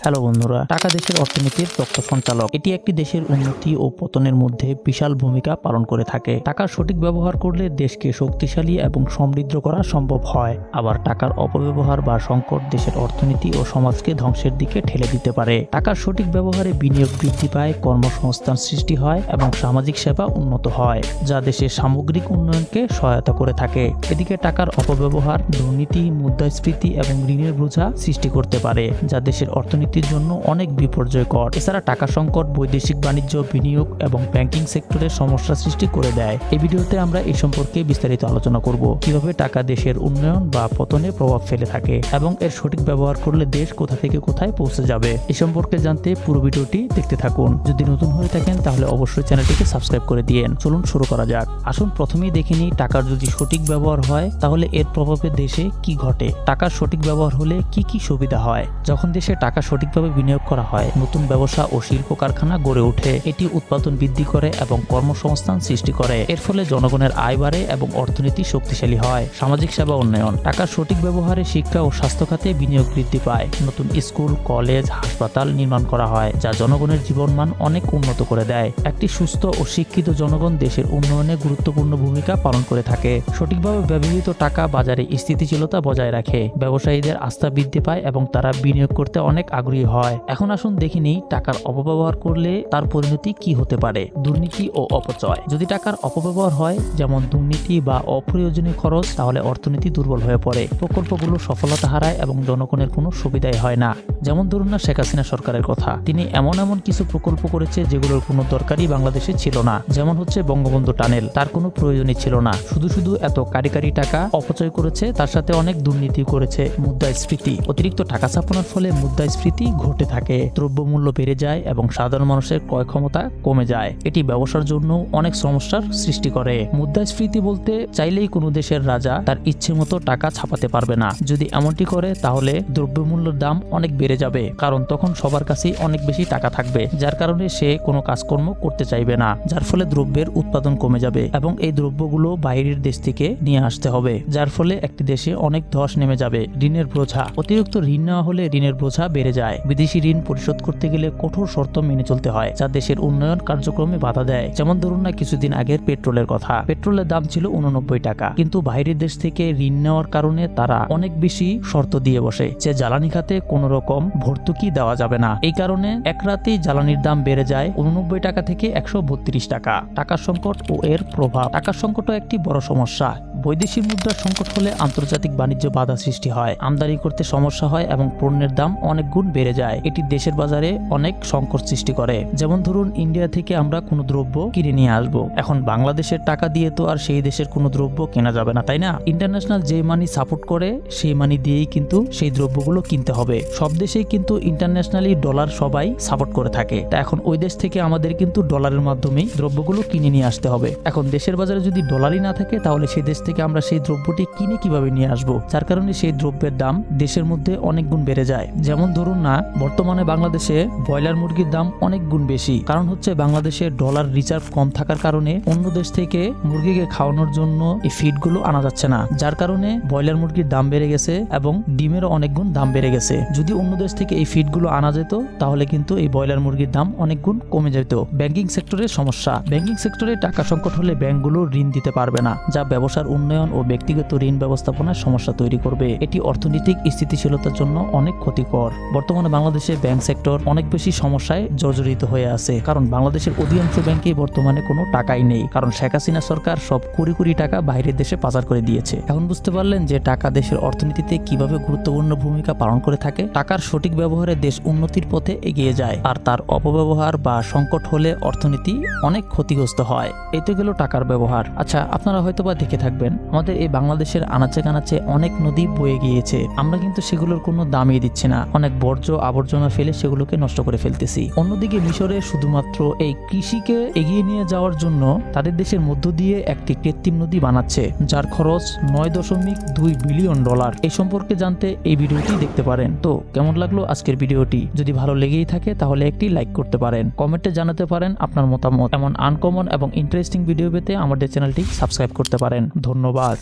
Hello বন্ধুরা, টাকা দেশের অর্থনীতির তথ্য সঞ্চালক। এটি একটি দেশের উন্নতি ও পতনের মধ্যে বিশাল ভূমিকা পালন করে থাকে। টাকার সঠিক ব্যবহার করলে দেশকে শক্তিশালী এবং সমৃদ্ধ করা সম্ভব হয়। আবার টাকার অপব্যবহার বা সংকট দেশের অর্থনীতি ও সমাজকে ধ্বংসের দিকে ঠেলে দিতে পারে। টাকার সঠিক ব্যবহারে বিনিয়োগ বৃদ্ধি পায়, কর্মসংস্থান সৃষ্টি হয় এবং সামাজিক সেবা উন্নত হয়, যা দেশের সামগ্রিক উন্নয়নকে সহায়তা করে থাকে। এদিকে টাকার অপব্যবহার দুর্নীতি, মুদ্রাস্ফীতি এবং ঋণের বোঝা সৃষ্টি করতে পারে, যা দেশের অর্থনীতির জন্য অনেক বিপর্যয়কর। এছাড়া টাকা সংকট বৈদেশিক বাণিজ্য, বিনিয়োগ এবং ব্যাংকিং সেক্টরের সমস্যা সৃষ্টি করে দেয়। এই ভিডিওতে আমরা এই সম্পর্কে বিস্তারিত আলোচনা করব, কিভাবে টাকা দেশের উন্নয়ন বা পতনে প্রভাব ফেলে থাকে এবং এর সঠিক ব্যবহার করলে দেশ কোথা থেকে কোথায় পৌঁছে যাবে। এই সম্পর্কে জানতে পুরো ভিডিওটি দেখতে থাকুন। যদি নতুন হয়ে থাকেন তাহলে অবশ্যই চ্যানেলটিকে সাবস্ক্রাইব করে দিয়েন। চলুন শুরু করা যাক। আসুন প্রথমেই দেখে নিই টাকার যদি সঠিক ব্যবহার হয় তাহলে এর প্রভাবে দেশে কি ঘটে। টাকার সঠিক ব্যবহার হলে কি কি সুবিধা হয়? যখন দেশে টাকা সঠিকভাবে বিনিয়োগ করা হয়, নতুন ব্যবসা ও শিল্প কারখানা গড়ে ওঠে। এটি উৎপাদন বৃদ্ধি করে এবং কর্মসংস্থান সৃষ্টি করে। এর ফলে জনগণের আয় বাড়ে এবং অর্থনীতি শক্তিশালী হয়। সামাজিক সেবা উন্নয়ন। টাকার সঠিক ব্যবহারে শিক্ষা ও স্বাস্থ্য খাতে বিনিয়োগ বৃদ্ধি পায়। নতুন স্কুল, কলেজ, হাসপাতাল নির্মাণ করা হয়, যা জনগণের জীবনমান অনেক উন্নত করে দেয়। একটি সুস্থ ও শিক্ষিত জনগণ দেশের উন্নয়নে গুরুত্বপূর্ণ ভূমিকা পালন করে থাকে। সঠিকভাবে ব্যবহৃত টাকা বাজারে স্থিতিশীলতা বজায় রাখে, ব্যবসায়ীদের আস্থা বৃদ্ধি পায় এবং তারা বিনিয়োগ করতে অনেক আগ্রহী হয়। এখন আসুন দেখে নিই টাকার অপব্যবহার করলে তার পরিণতি কি হতে পারে। দুর্নীতি ও অপচয়। যদি টাকার অপব্যবহার হয়, যেমন দুর্নীতি বা অপ্রয়োজনীয় খরচ, তাহলে অর্থনীতি দুর্বল হয়ে পড়ে। প্রকল্পগুলো সফলতা হারায় এবং জনগণের কোনো সুবিধাই হয় না। যেমন ধরুন না শেখ হাসিনা সরকারের কথা। তিনি এমন কিছু প্রকল্প করেছে যেগুলোর কোনো দরকারই বাংলাদেশে ছিল না। যেমন হচ্ছে বঙ্গবন্ধু টানেল, তার কোনো প্রয়োজনই ছিল না। শুধু এত কারিকারি টাকা অপচয় করেছে, তার সাথে অনেক দুর্নীতি করেছে। মুদ্রাস্ফীতি। অতিরিক্ত টাকা ছাপানোর ফলে মুদ্রাস্ফীতি ঘটে থাকে। দ্রব্যমূল্য বেড়ে যায় এবং সাধারণ মানুষের ক্রয় ক্ষমতা কমে যায়। এটি ব্যবসার জন্য অনেক সমস্যার সৃষ্টি করে। মুদ্রাস্ফীতি বলতে চাইলেই কোনো দেশের রাজা তার ইচ্ছে মতো টাকা ছাপাতে পারবে না। যদি এমনটি করে তাহলে দ্রব্যমূল্যের দাম অনেক বেড়ে যাবে, কারণ তখন সবার কাছেই অনেক বেশি টাকা থাকবে, যার কারণে সে কোনো কাজকর্ম করতে চাইবে না, যার ফলে দ্রব্যের উৎপাদন কমে যাবে এবং এই দ্রব্যগুলো বাইরের দেশ থেকে নিয়ে আসতে হবে, যার ফলে একটি দেশে অনেক ধস নেমে যাবে। ঋণের বোঝা। অতিরিক্ত ঋণ নেওয়া হলে ঋণের বোঝা বেড়ে যায়। বিদেশি ঋণ পরিশোধ করতে গেলে কঠোর শর্ত মেনে চলতে হয়, যা দেশের উন্নয়ন কার্যক্রমে বাধা দেয়। যেমন ধরুন না কিছুদিন আগের পেট্রোলের কথা। পেট্রোলের দাম ছিল 89 টাকা, কিন্তু বাইরের দেশ থেকে ঋণ নেওয়ার কারণে তারা অনেক বেশি শর্ত দিয়ে বসে যে জ্বালানি খাতে কোনো রকম ভর্তুকি দেওয়া যাবে না। এই কারণে এক রাতেই জ্বালানির দাম বেড়ে যায় 89 টাকা থেকে 132 টাকা। টাকার সংকট ও এর প্রভাব। টাকার সংকটও একটি বড় সমস্যা। বৈদেশিক মুদ্রার সংকট হলে আন্তর্জাতিক বাণিজ্য বাধা সৃষ্টি হয়, আমদানি করতে সমস্যা হয় এবং পণ্যের দাম অনেক গুণ বেড়ে যায়। এটি দেশের বাজারে অনেক সংকট সৃষ্টি করে। যেমন ধরুন ইন্ডিয়া থেকে আমরা কোনো দ্রব্য কিনে নিয়ে আসবো, এখন বাংলাদেশের টাকা দিয়ে তো আর সেই দেশের কোনো দ্রব্য কেনা যাবে না, তাই না? ইন্টারন্যাশনাল যে মানি সাপোর্ট করে সেই মানি দিয়েই কিন্তু সেই দ্রব্যগুলো কিনতে হবে। সব দেশেই কিন্তু ইন্টারন্যাশনালি ডলার সবাই সাপোর্ট করে থাকে। তা এখন ওই দেশ থেকে আমাদের কিন্তু ডলারের মাধ্যমেই দ্রব্যগুলো কিনে নিয়ে আসতে হবে। এখন দেশের বাজারে যদি ডলারই না থাকে তাহলে সেই দেশ থেকে আমরা সেই দ্রব্যটি কিনে কিভাবে নিয়ে আসবো, যার কারণে সেই দ্রব্যের দাম দেশের মধ্যে অনেক গুণ বেড়ে যায়। যেমন ধরুন না বর্তমানে বাংলাদেশে ব্রয়লার মুরগির দাম অনেক গুণ বেশি, কারণ হচ্ছে বাংলাদেশে ডলার রিজার্ভ কম থাকার কারণে অন্য দেশ থেকে মুরগিকে খাওয়ানোর জন্য এই ফিডগুলো আনা যাচ্ছে না, যার কারণে ব্রয়লার মুরগির দাম বেড়ে গেছে এবং ডিমেরও অনেক গুণ দাম বেড়ে গেছে। যদি অন্য দেশ থেকে এই ফিডগুলো আনা যেত তাহলে কিন্তু এই ব্রয়লার মুরগির দাম অনেক গুণ কমে যেত। ব্যাংকিং সেক্টরের সমস্যা। ব্যাংকিং সেক্টরে টাকা সংকট হলে ব্যাংকগুলো ঋণ দিতে পারবে না, যা ব্যবসার উন্নয়ন ও ব্যক্তিগত ঋণ ব্যবস্থাপনায় সমস্যা তৈরি করবে। এটি অর্থনৈতিক স্থিতিশীলতার জন্য অনেক ক্ষতিকর। বর্তমানে বাংলাদেশে ব্যাংক সেক্টর অনেক বেশি সমস্যায় জর্জরিত হয়ে আছে, কারণ বাংলাদেশের অধিকাংশ ব্যাংকে বর্তমানে কোনো টাকাই নেই, কারণ শেখ হাসিনা সরকার সব কোটি টাকা বাইরের দেশে পাচার করে দিয়েছে। এখন বুঝতে পারলেন যে টাকা দেশের অর্থনীতিতে কিভাবে গুরুত্বপূর্ণ ভূমিকা পালন করে থাকে। টাকার সঠিক ব্যবহারে দেশ উন্নতির পথে এগিয়ে যায়, আর তার অপব্যবহার বা সংকট হলে অর্থনীতি অনেক ক্ষতিগ্রস্ত হয়। এই তো গেল টাকার ব্যবহার। আচ্ছা, আপনারা হয়তোবা দেখে থাকবেন আমাদের এই বাংলাদেশের আনাচে কানাচে অনেক নদী বয়ে গিয়েছে, আমরা কিন্তু সেগুলোর কোনো দামই দিচ্ছি না। অনেক বর্জ্য আবর্জনা ফেলে সেগুলোকে নষ্ট করে ফেলতেছি। অন্যদিকে মিশরে শুধুমাত্র এই কৃষিকে এগিয়ে নিয়ে যাওয়ার জন্য তাদের দেশের মধ্য দিয়ে একটি কৃত্রিম নদী বানাচ্ছে, যার খরচ 9.2 বিলিয়ন ডলার। এই সম্পর্কে জানতে এই ভিডিওটি দেখতে পারেন। তো কেমন লাগলো আজকের ভিডিওটি? যদি ভালো লেগেই থাকে তাহলে একটি লাইক করতে পারেন, কমেন্টে জানাতে পারেন আপনার মতামত। এমন আনকমন এবং ইন্টারেস্টিং ভিডিও পেতে আমাদের চ্যানেলটি সাবস্ক্রাইব করতে পারেন। ধন্যবাদ।